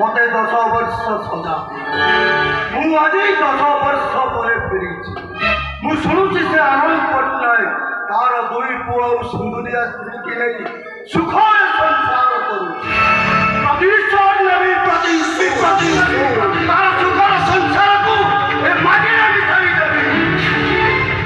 मते 10 वर्ष सजा मु आज 10 वर्ष पर फेरी मु शुणुची से आनंद पट्टनायक तार दुई पुआ और सुंदरिया स्त्री के नहीं सुखमय संसार करू प्रतिश्वर नबी प्रति तार सुखर संसार को ए माटी ना मिसाई देबी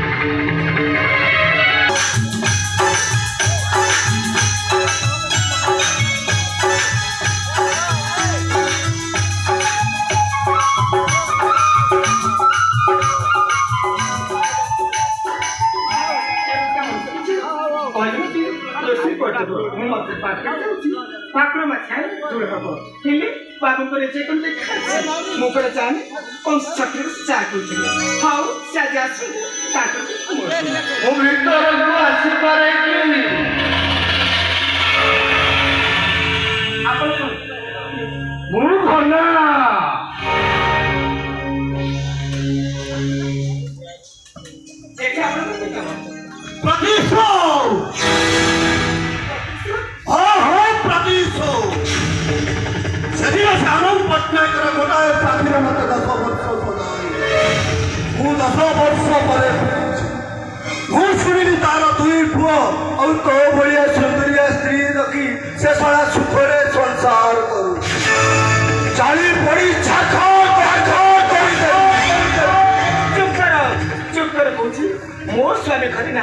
मोर स्वामी घरे ना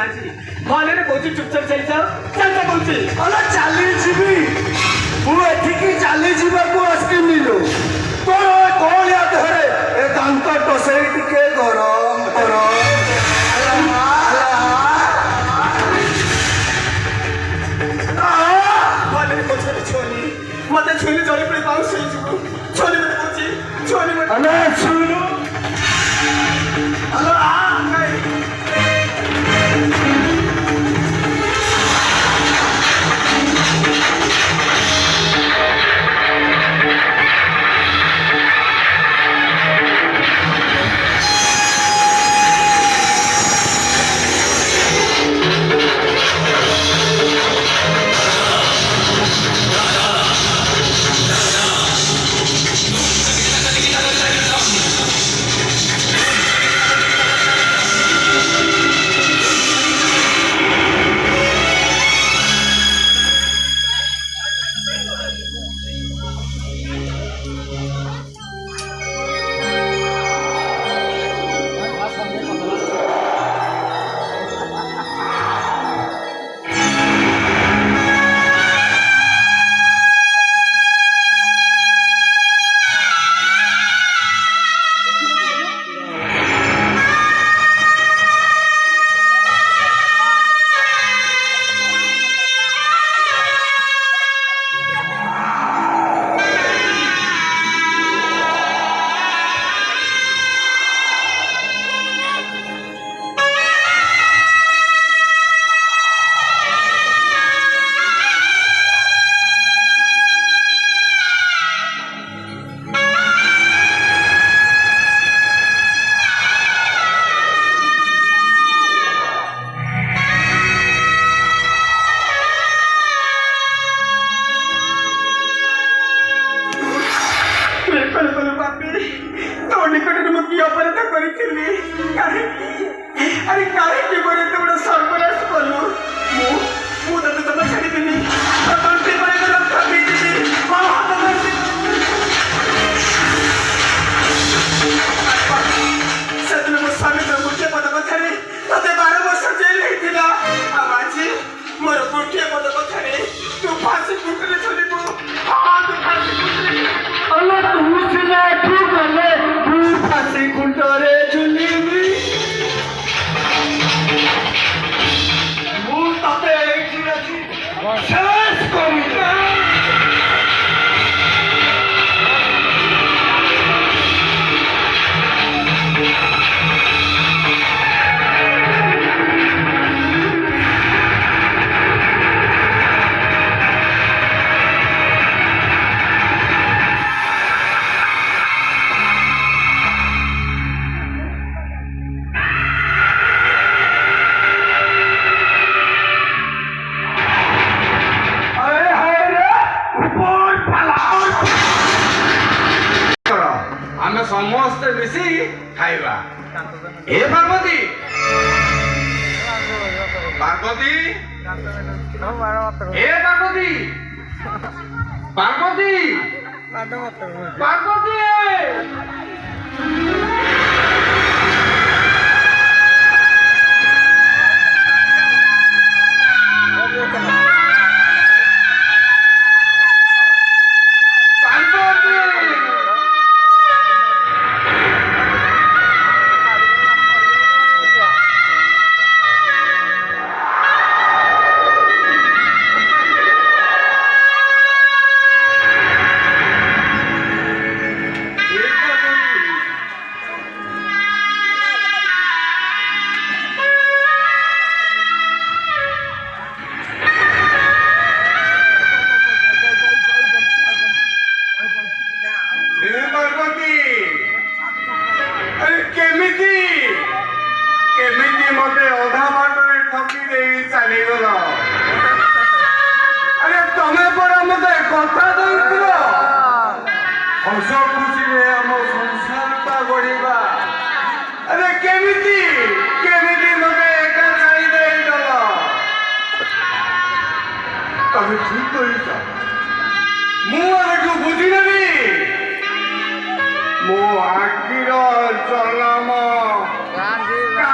भले कौच चुपचाप चल जाओ चलता कौच चली जीवी मुझे चली जावाक आसमी तोर कौन या देहरे ए दांत टसई टिके गरम गरम मत छुई जड़ी पड़े पाऊस छोली छोली छुनु କୁଣ୍ଡରେ ଝୁଲିବି ମୁଁ ତତେ ଏଇଠି ଆଜି ଶେଷ କରିବି। ଆମେ ସମସ୍ତେ ମିଶି ଖାଇବା। ଏ ପାର୍ବତୀ ପାର୍ବତୀ ଏ ପାର୍ବତୀ ପାର୍ବତୀ ପାର୍ବତୀ କେମିତି ମତେ ଅଧା ବାଟରେ ଠକି ଦେଇ ଚାଲିଗଲ। ଆରେ ତମେ ପରା ମତେ କଥା ଦେଇଥିଲ ହସ ଖୁସିରେ ଆମ ସଂସାରଟା ଗଢିବା। ଆରେ କେମିତି କେମିତି ମତେ ଏକା ଛାଡ଼ି ଦେଇଗଲ। ତମେ ଠିକ କରିଛ, ମୁଁ ଏଠୁ ବୁଝିନେବି। ମୋ ଆଖିର ଜଲମ କାନ୍ଦିରା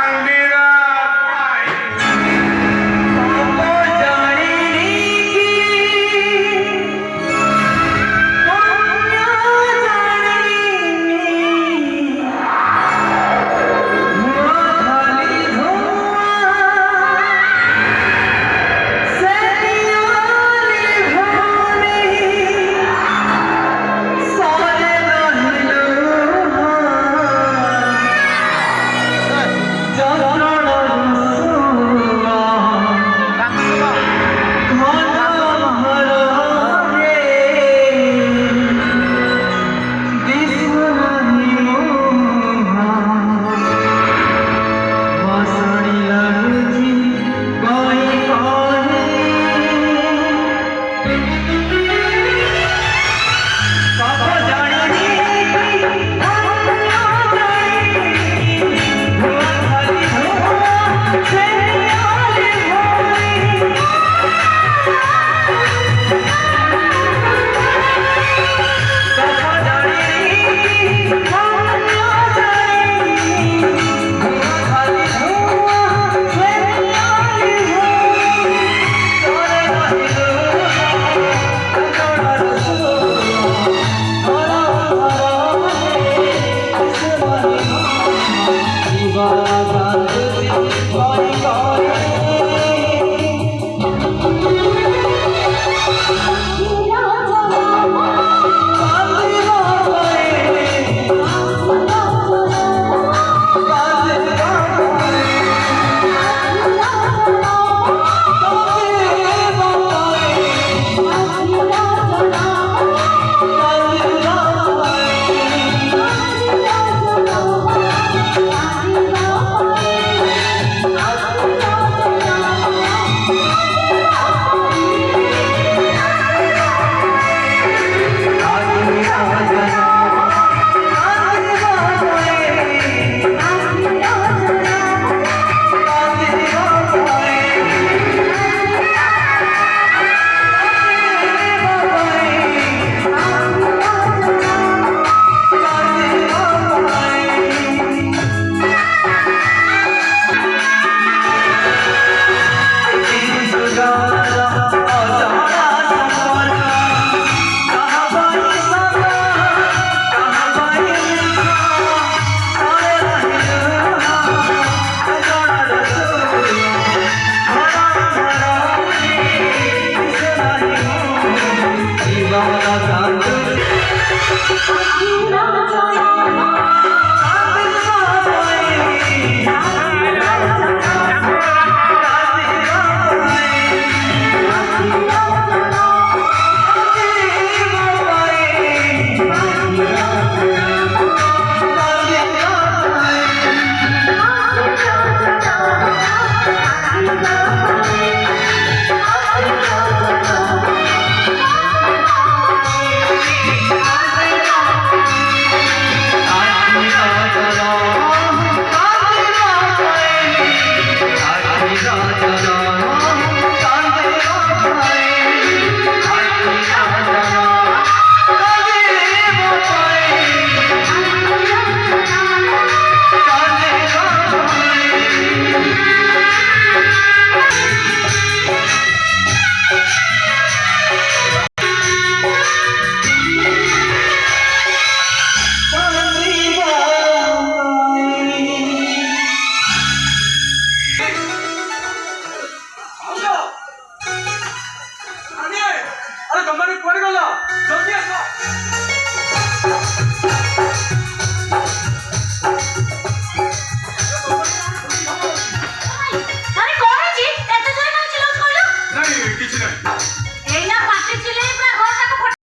ଆରେ ତମମାନେ କୁଆଡେ ଗଲ ଜଲ୍ଦି ଆସ